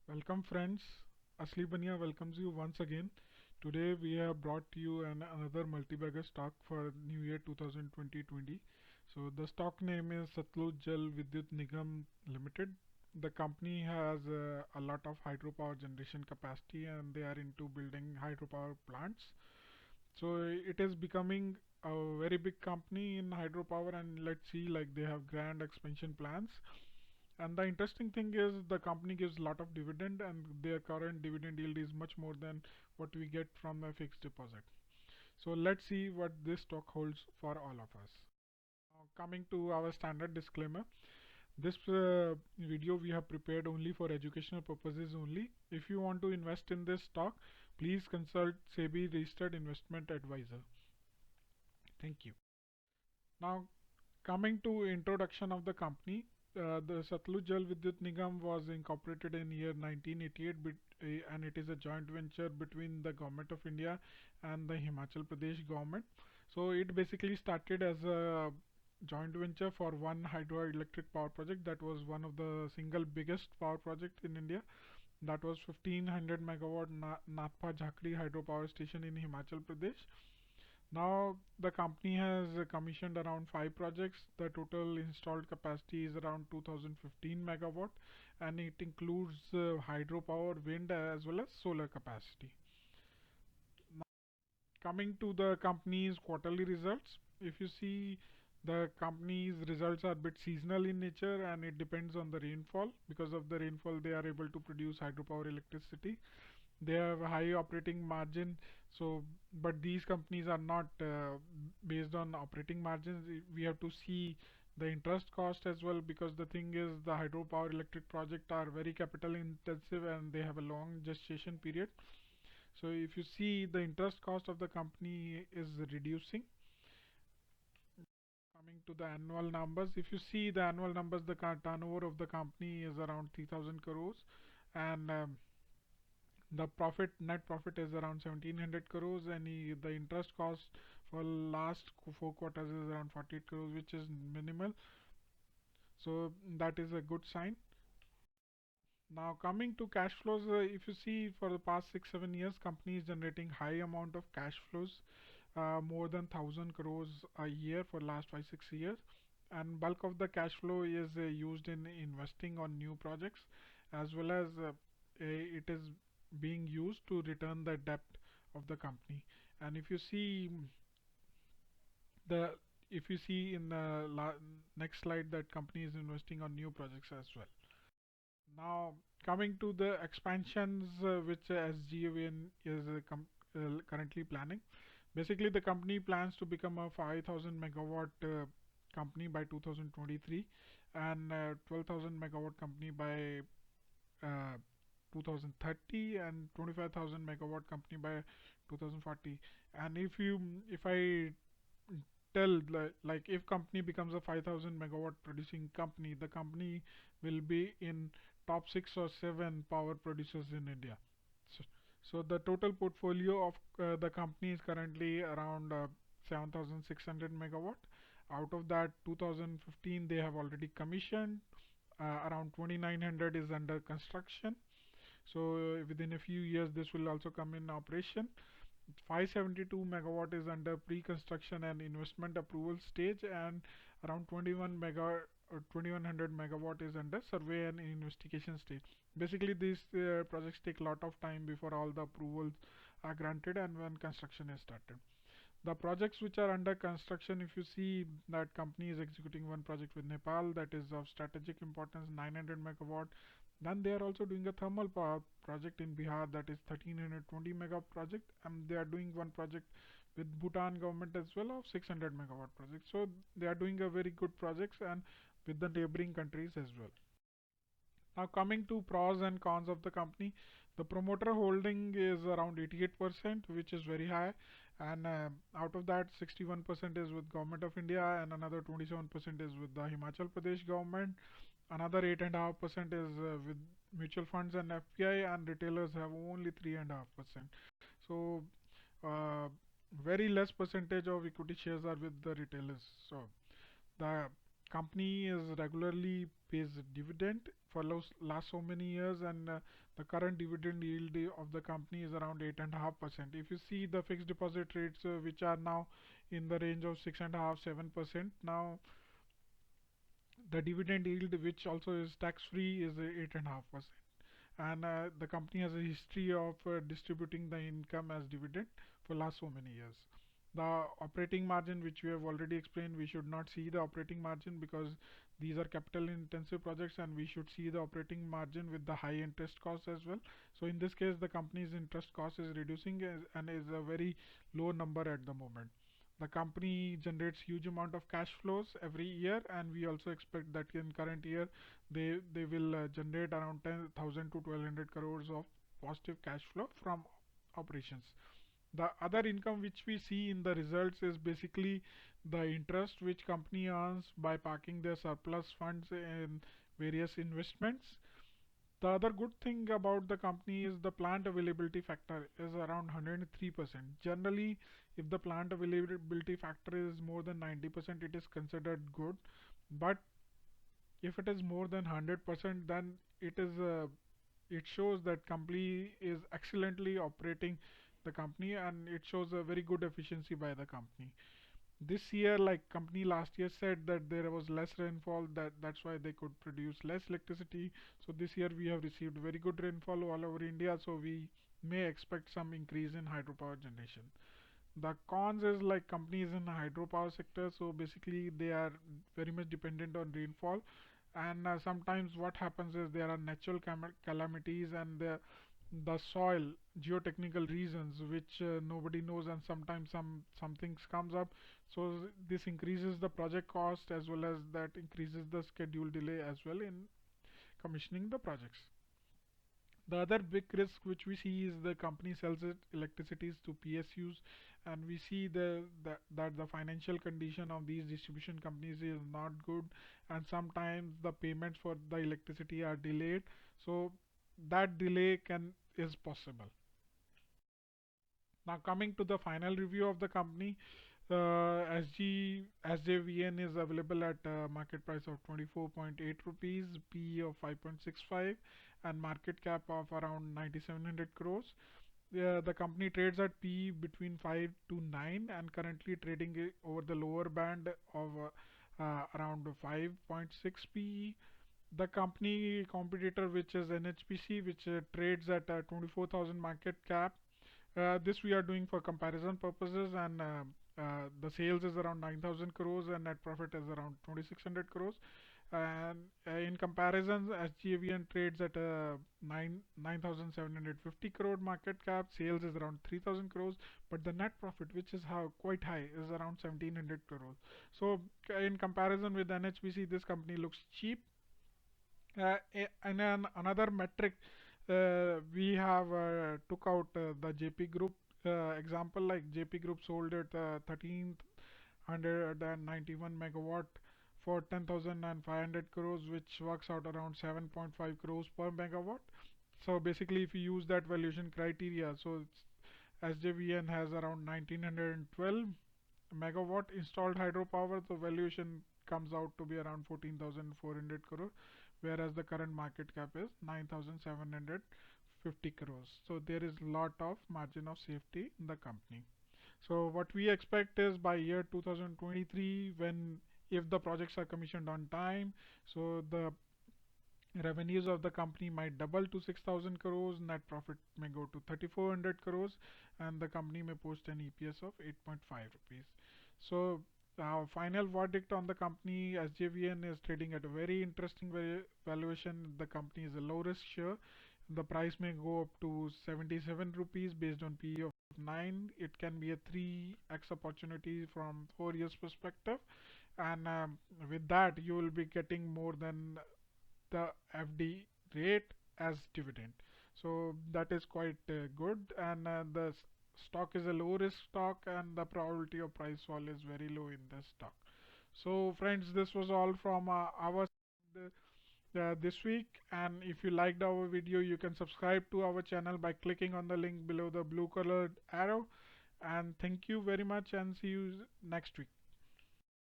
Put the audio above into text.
Welcome friends, Asli Bania welcomes you once again. Today we have brought to you another multi-bagger stock for New Year 2020. So the stock name is Satluj Jal Vidyut Nigam Limited. The company has a lot of hydropower generation capacity and they are into building hydropower plants. So it is becoming a very big company in hydropower, and let's see, like, they have grand expansion plans. And the interesting thing is the company gives a lot of dividend and their current dividend yield is much more than what we get from a fixed deposit. So let's see what this stock holds for all of us. Now, coming to our standard disclaimer, this video we have prepared only for educational purposes only. If you want to invest in this stock, please consult SEBI registered investment advisor. Thank you. Now, coming to introduction of the company, the Satluj Jal Vidyut Nigam was incorporated in year 1988 and it is a joint venture between the Government of India and the Himachal Pradesh government. So it basically started as a joint venture for one hydroelectric power project that was one of the single biggest power project in India. That was 1500 megawatt Nathpa Jhakri hydropower station in Himachal Pradesh. Now the company has commissioned around 5 projects. The total installed capacity is around 2015 megawatt and it includes hydropower, wind as well as solar capacity. Now, coming to the company's quarterly results, if you see, the company's results are a bit seasonal in nature and it depends on the rainfall. Because of the rainfall they are able to produce hydropower electricity. They have a high operating margin. So but these companies are not based on operating margins. We have to see the interest cost as well, because the thing is the hydropower electric project are very capital intensive and they have a long gestation period. So if you see, the interest cost of the company is reducing. Coming to the annual numbers, if you see the annual numbers, the turnover of the company is around 3000 crores and the net profit is around 1700 crores, and the interest cost for last 4 quarters is around 48 crores, which is minimal. So that is a good sign. Now coming to cash flows, if you see, for the past 6-7 years company is generating high amount of cash flows, more than 1000 crores a year for last 5-6 years, and bulk of the cash flow is used in investing on new projects, as well as it is being used to return the debt of the company. And the if you see in the next slide, that company is investing on new projects as well. Now coming to the expansions which SJVN is currently planning. Basically the company plans to become a 5000 megawatt company by 2023 and 12,000 megawatt company by 2030 and 25,000 megawatt company by 2040. And if I tell, like, if company becomes a 5000 megawatt producing company, the company will be in top 6 or 7 power producers in India. So, so the total portfolio of the company is currently around 7600 megawatt. Out of that, 2015 they have already commissioned, around 2900 is under construction. So within a few years this will also come in operation. 572 megawatt is under pre-construction and investment approval stage, and around 2100 megawatt is under survey and investigation stage. Basically these projects take a lot of time before all the approvals are granted and when construction is started. The projects which are under construction, if you see, that company is executing one project with Nepal that is of strategic importance, 900 megawatt. Then they are also doing a thermal power project in Bihar, that is 1320 megawatt project, and they are doing one project with Bhutan government as well of 600 megawatt project. So they are doing a very good projects and with the neighboring countries as well. Now coming to pros and cons of the company, the promoter holding is around 88%, which is very high, and out of that 61% is with Government of India and another 27% is with the Himachal Pradesh government. Another 8.5% is with mutual funds and FPI, and retailers have only 3.5%. So very less percentage of equity shares are with the retailers. So the company is regularly pays dividend. for last so many years, and the current dividend yield of the company is around 8.5%. If you see the fixed deposit rates, which are now in the range of 6.5-7%, now the dividend yield, which also is tax free, is 8.5%. And the company has a history of distributing the income as dividend for last so many years. The operating margin, which we have already explained, we should not see the operating margin because these are capital intensive projects, and we should see the operating margin with the high interest costs as well. So in this case, the company's interest cost is reducing and is a very low number at the moment. The company generates huge amount of cash flows every year, and we also expect that in current year they will generate around 10,000 to 1,200 crores of positive cash flow from operations. The other income which we see in the results is basically the interest which company earns by parking their surplus funds in various investments. The other good thing about the company is the plant availability factor is around 103%. Generally, if the plant availability factor is more than 90%, it is considered good. But if it is more than 100%, then it shows that company is excellently operating the company, and it shows a very good efficiency by the company. This year, like company last year said that there was less rainfall, that's why they could produce less electricity. So this year we have received very good rainfall all over India, so we may expect some increase in hydropower generation. The cons is like companies in the hydropower sector, so basically they are very much dependent on rainfall, and sometimes what happens is there are natural calamities, and the soil geotechnical reasons which nobody knows, and sometimes some things comes up, so this increases the project cost as well as that increases the schedule delay as well in commissioning the projects. The other big risk which we see is the company sells its electricities to PSUs, and we see that the financial condition of these distribution companies is not good, and sometimes the payments for the electricity are delayed. So that delay can is possible. Now coming to the final review of the company, SJVN is available at market price of 24.8 rupees, PE of 5.65, and market cap of around 9,700 crores. The company trades at PE between 5 to 9, and currently trading over the lower band of around 5.6 PE. The company competitor, which is NHPC, which trades at 24,000 market cap. This we are doing for comparison purposes, and the sales is around 9,000 crores and net profit is around 2,600 crores. And in comparison, SJVN trades at 9,750 crore market cap. Sales is around 3,000 crores, but the net profit, which is quite high, is around 1,700 crores. So in comparison with NHPC, this company looks cheap. And then another metric, we have took out the JP Group example. Like JP Group sold at 1,391 megawatt for 10,500 crores, which works out around 7.5 crores per megawatt. So basically, if you use that valuation criteria, so SJVN has around 1,912 megawatt installed hydropower. The valuation comes out to be around 14,400 crore, whereas the current market cap is 9,750 crores. So there is lot of margin of safety in the company. So what we expect is by year 2023, when if the projects are commissioned on time, so the revenues of the company might double to 6,000 crores, net profit may go to 3,400 crores, and the company may post an EPS of 8.5 rupees. So final verdict on the company, SJVN is trading at a very interesting valuation. The company is a low risk share. The price may go up to 77 rupees based on PE of 9. It can be a 3x opportunity from 4 years perspective, and with that you will be getting more than the FD rate as dividend. So that is quite good, and the stock is a low risk stock, and the probability of price fall is very low in this stock. So friends, this was all from our this week, and if you liked our video, you can subscribe to our channel by clicking on the link below the blue colored arrow. And thank you very much, and see you next week.